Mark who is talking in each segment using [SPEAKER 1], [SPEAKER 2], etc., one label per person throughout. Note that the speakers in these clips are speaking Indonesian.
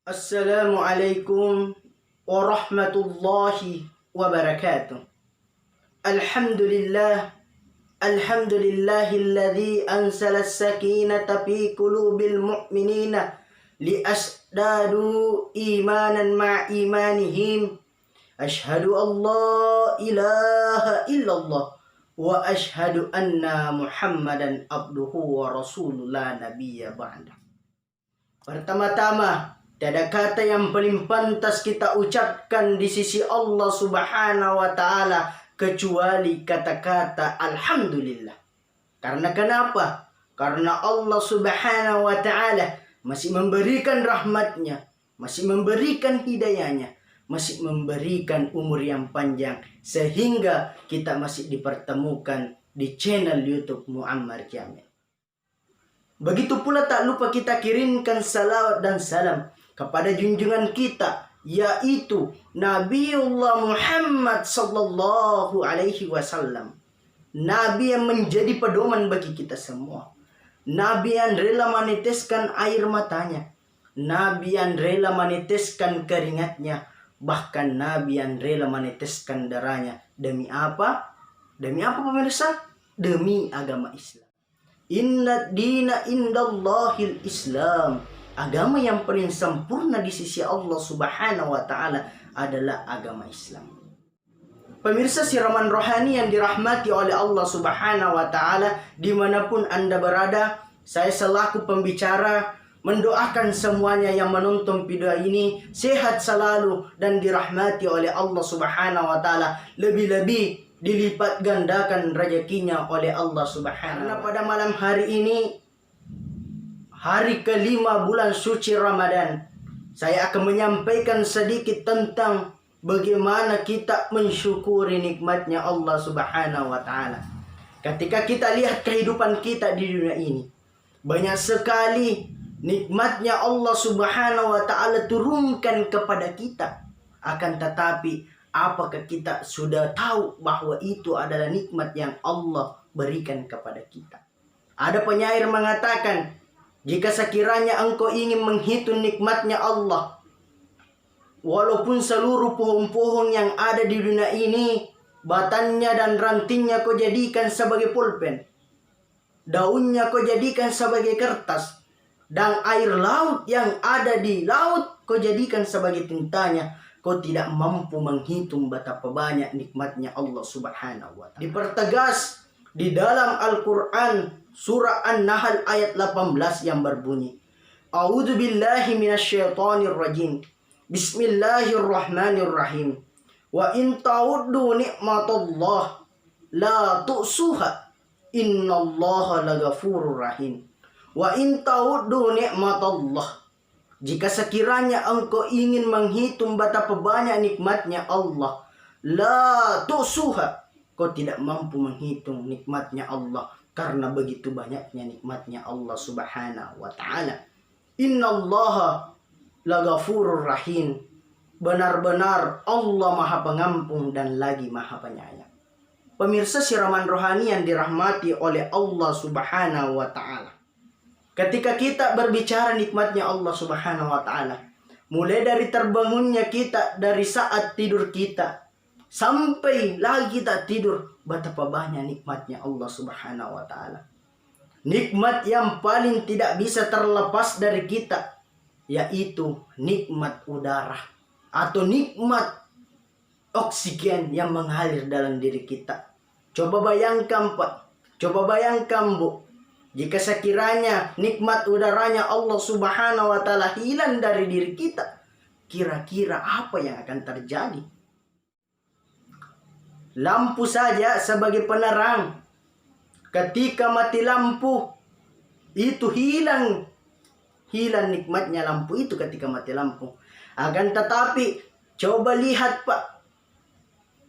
[SPEAKER 1] Assalamualaikum warahmatullahi wabarakatuh. Alhamdulillahilladzi anzala as-sakinata fi qulubil mu'minina liasdadu imanan ma'a imanihim. Ashhadu an la ilaha illallah wa ashhadu anna Muhammadan abduhu wa rasulullah nabiyya ba'da. Pertama-tama, tiada kata yang paling pantas kita ucapkan di sisi Allah Subhanahu wa Ta'ala kecuali kata-kata Alhamdulillah. Karena kenapa? Karena Allah Subhanahu wa Ta'ala masih memberikan rahmatnya, masih memberikan hidayahnya, masih memberikan umur yang panjang, sehingga kita masih dipertemukan di channel YouTube Muammar Jamil. Begitu pula tak lupa kita kirimkan salawat dan salam kepada junjungan kita, yaitu Nabiullah Muhammad sallallahu alaihi wasallam. Nabi yang menjadi pedoman bagi kita semua. Nabi yang rela meneteskan air matanya. Nabi yang rela meneteskan keringatnya. Bahkan Nabi yang rela meneteskan darahnya. Demi apa? Demi apa pemirsa? Demi agama Islam. Inna dina indallahil Islam. Agama yang paling sempurna di sisi Allah Subhanahu wa Ta'ala adalah agama Islam. Pemirsa siraman rohani yang dirahmati oleh Allah Subhanahu wa Ta'ala, dimanapun Anda berada, saya selaku pembicara mendoakan semuanya yang menonton video ini sehat selalu dan dirahmati oleh Allah Subhanahu wa Ta'ala, lebih-lebih dilipat gandakan rezekinya oleh Allah Subhanahu. Karena pada malam hari ini, hari kelima bulan suci Ramadan, saya akan menyampaikan sedikit tentang bagaimana kita mensyukuri nikmatnya Allah Subhanahu wa Ta'ala. Ketika kita lihat kehidupan kita di dunia ini, banyak sekali nikmatnya Allah Subhanahu wa Ta'ala turunkan kepada kita. Akan tetapi, apakah kita sudah tahu bahwa itu adalah nikmat yang Allah berikan kepada kita? Ada penyair mengatakan, jika sekiranya engkau ingin menghitung nikmatnya Allah, walaupun seluruh pohon-pohon yang ada di dunia ini, batangnya dan rantingnya kau jadikan sebagai pulpen, daunnya kau jadikan sebagai kertas, dan air laut yang ada di laut kau jadikan sebagai tintanya, kau tidak mampu menghitung betapa banyak nikmatnya Allah Subhanahu wa Ta'ala. Dipertegas di dalam Al-Quran surah An-Nahl ayat 18 yang berbunyi, A'udzubillahi minasyaitonirrajim. Bismillahirrahmanirrahim. Wa in ta'uddu ni'matallah la tu'suha. Innallaha laghafurur rahim. Wa in ta'uddu ni'matallah. Jika sekiranya engkau ingin menghitung betapa banyak nikmatnya Allah, la tu'suha, kau tidak mampu menghitung nikmatnya Allah, karena begitu banyaknya nikmatnya Allah Subhanahu wa Ta'ala. Innallaha laghafurur rahim. Benar-benar Allah Maha Pengampun dan lagi Maha Penyayang. Pemirsa siraman rohani yang dirahmati oleh Allah Subhanahu wa Ta'ala, ketika kita berbicara nikmatnya Allah Subhanahu wa Ta'ala, mulai dari terbangunnya kita dari saat tidur kita sampai lagi tak tidur, betapa banyak nikmatnya Allah Subhanahu wa Ta'ala. Nikmat yang paling tidak bisa terlepas dari kita, yaitu nikmat udara atau nikmat oksigen yang mengalir dalam diri kita. Coba bayangkan Pak, coba bayangkan Bu, jika sekiranya nikmat udaranya Allah Subhanahu wa Ta'ala hilang dari diri kita, kira-kira apa yang akan terjadi? Lampu saja sebagai penerang, ketika mati lampu, itu hilang nikmatnya lampu itu ketika mati lampu. Akan tetapi, coba lihat Pak,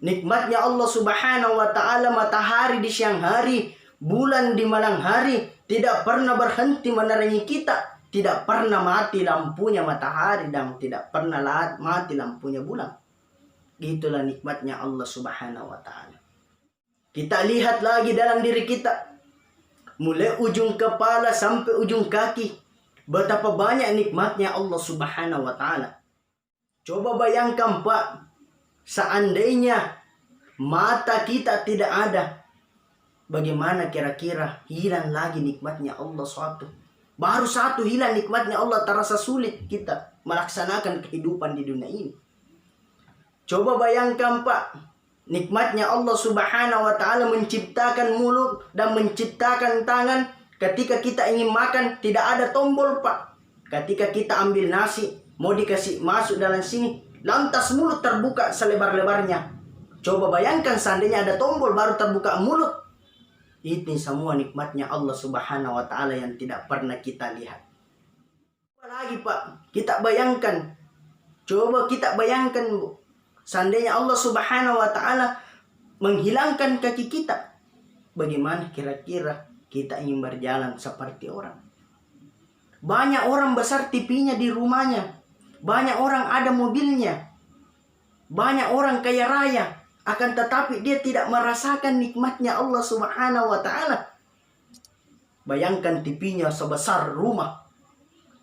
[SPEAKER 1] nikmatnya Allah Subhanahu wa Ta'ala, matahari di siang hari, bulan di malam hari, tidak pernah berhenti menerangi kita, tidak pernah mati lampunya matahari, dan tidak pernah mati lampunya bulan. Itulah nikmatnya Allah Subhanahu wa Ta'ala. Kita lihat lagi dalam diri kita. Mulai ujung kepala sampai ujung kaki. Betapa banyak nikmatnya Allah Subhanahu wa Ta'ala. Coba bayangkan Pak, seandainya mata kita tidak ada, bagaimana kira-kira hilang lagi nikmatnya Allah suatu. Baru satu hilang nikmatnya Allah, terasa sulit kita melaksanakan kehidupan di dunia ini. Coba bayangkan Pak, nikmatnya Allah Subhanahu wa Ta'ala menciptakan mulut dan menciptakan tangan. Ketika kita ingin makan, tidak ada tombol Pak. Ketika kita ambil nasi, mau dikasih masuk dalam sini, lantas mulut terbuka selebar-lebarnya. Coba bayangkan seandainya ada tombol baru terbuka mulut. Ini semua nikmatnya Allah Subhanahu wa Ta'ala yang tidak pernah kita lihat. Apalagi Pak, kita bayangkan. Coba kita bayangkan Bu, seandainya Allah Subhanahu wa Ta'ala menghilangkan kaki kita, bagaimana kira-kira kita ingin berjalan seperti orang? Banyak orang besar TV-nya di rumahnya, banyak orang ada mobilnya, banyak orang kaya raya, akan tetapi dia tidak merasakan nikmatnya Allah Subhanahu wa Ta'ala. Bayangkan TV-nya sebesar rumah,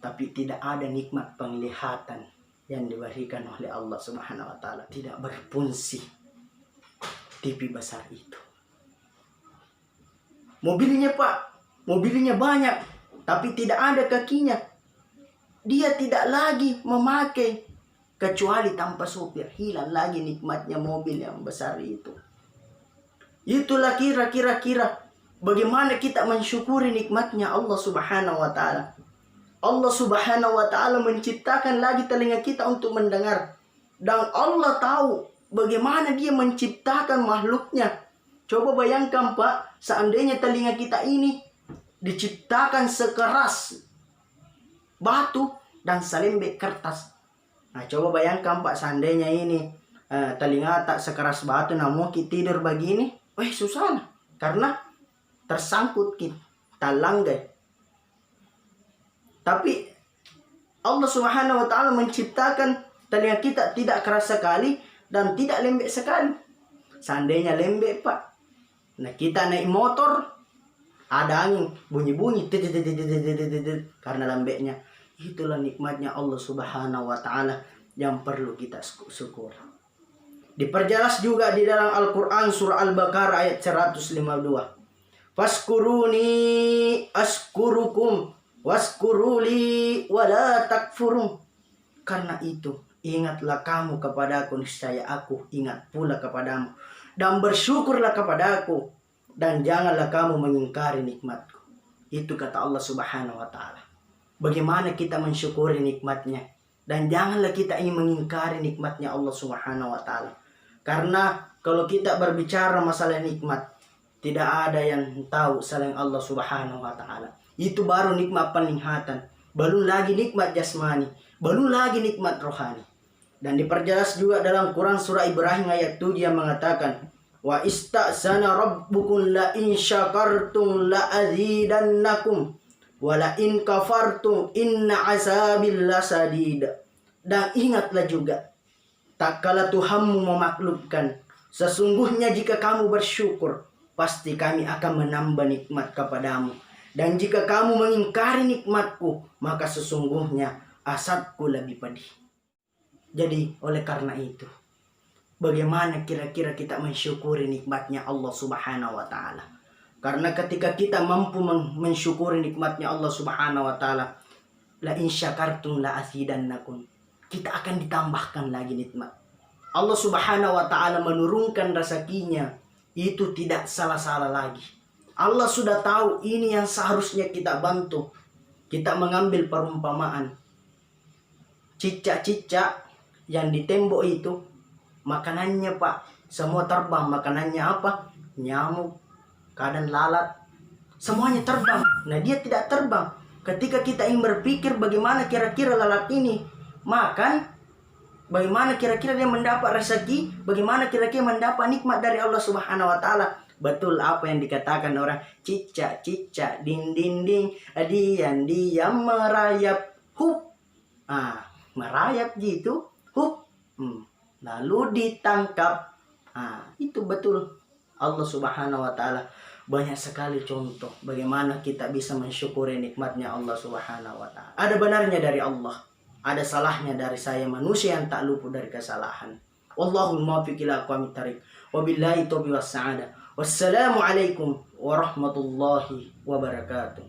[SPEAKER 1] tapi tidak ada nikmat penglihatan yang diberikan oleh Allah Subhanahu wa Ta'ala. Tidak berfungsi TV besar itu. Mobilnya Pak, mobilnya banyak, tapi tidak ada kakinya. Dia tidak lagi memakai kecuali tanpa sopir. Hilang lagi nikmatnya mobil yang besar itu. Itulah kira-kira bagaimana kita mensyukuri nikmatnya Allah Subhanahu wa Ta'ala. Allah Subhanahu wa Ta'ala menciptakan lagi telinga kita untuk mendengar. Dan Allah tahu bagaimana dia menciptakan makhluknya. Coba bayangkan Pak, seandainya telinga kita ini diciptakan sekeras batu dan selembek kertas. Nah coba bayangkan Pak, seandainya ini telinga tak sekeras batu, namun kita tidur begini, susah lah. Karena tersangkut kita langgai. Tapi Allah Subhanahu wa Ta'ala menciptakan telinga kita tidak keras sekali dan tidak lembek sekali. Seandainya lembek Pak, nah kita naik motor, ada angin, bunyi-bunyi, karena lembeknya. Itulah nikmatnya Allah Subhanahu wa Ta'ala yang perlu kita syukur. Diperjelas juga di dalam Al-Quran surah Al-Baqarah ayat 152. Faskuruni askurukum waskuruli wala takfurun. Karena itu, ingatlah kamu kepadaku, niscaya aku ingat pula kepadamu. Dan bersyukurlah kepadaku, dan janganlah kamu mengingkari nikmatku. Itu kata Allah Subhanahu wa Ta'ala. Bagaimana kita mensyukuri nikmatnya, dan janganlah kita ingin mengingkari nikmatnya Allah Subhanahu wa Ta'ala. Karena kalau kita berbicara masalah nikmat, tidak ada yang tahu selain Allah Subhanahu wa Ta'ala. Itu baru nikmat penglihatan, belum lagi nikmat jasmani, belum lagi nikmat rohani. Dan diperjelas juga dalam Quran surah Ibrahim ayat 7 yang mengatakan, wa ista'zana rabbukum la in syakartum la azidannakum wa la in kafartum inna azabil lasadid. Dan ingatlah juga, tak kala Tuhanmu memaklumkan, sesungguhnya jika kamu bersyukur, pasti kami akan menambah nikmat kepadamu. Dan jika kamu mengingkari nikmatku, maka sesungguhnya azabku lebih pedih. Jadi oleh karena itu, bagaimana kira-kira kita mensyukuri nikmatnya Allah Subhanahu wa Ta'ala? Karena ketika kita mampu mensyukuri nikmatnya Allah Subhanahu wa Ta'ala, la in syakartum la azidannakum, kita akan ditambahkan lagi nikmat. Allah Subhanahu wa Ta'ala menurunkan rezekinya, itu tidak salah-salah lagi. Allah sudah tahu ini yang seharusnya kita bantu. Kita mengambil perumpamaan, cicak-cicak yang di tembok itu, makanannya Pak, semua terbang. Makanannya apa? Nyamuk, kadang lalat, semuanya terbang. Nah dia tidak terbang. Ketika kita ingin berpikir bagaimana kira-kira lalat ini makan, bagaimana kira-kira dia mendapat rezeki, bagaimana kira-kira mendapat nikmat dari Allah Subhanahu wa Ta'ala. Betul apa yang dikatakan orang, cicak-cicak ding-ding-ding, diam-diam merayap, hup. Merayap gitu, hup. Lalu ditangkap. Itu betul Allah Subhanahu wa taala. Banyak sekali contoh bagaimana kita bisa mensyukuri nikmatnya Allah Subhanahu wa taala. Ada benarnya dari Allah, ada salahnya dari saya manusia yang tak luput dari kesalahan. Wallahul muwaffiq ila aqwamit thariq. Wabillahi taufiq was sa'adah. Wassalamualaikum warahmatullahi wabarakatuh.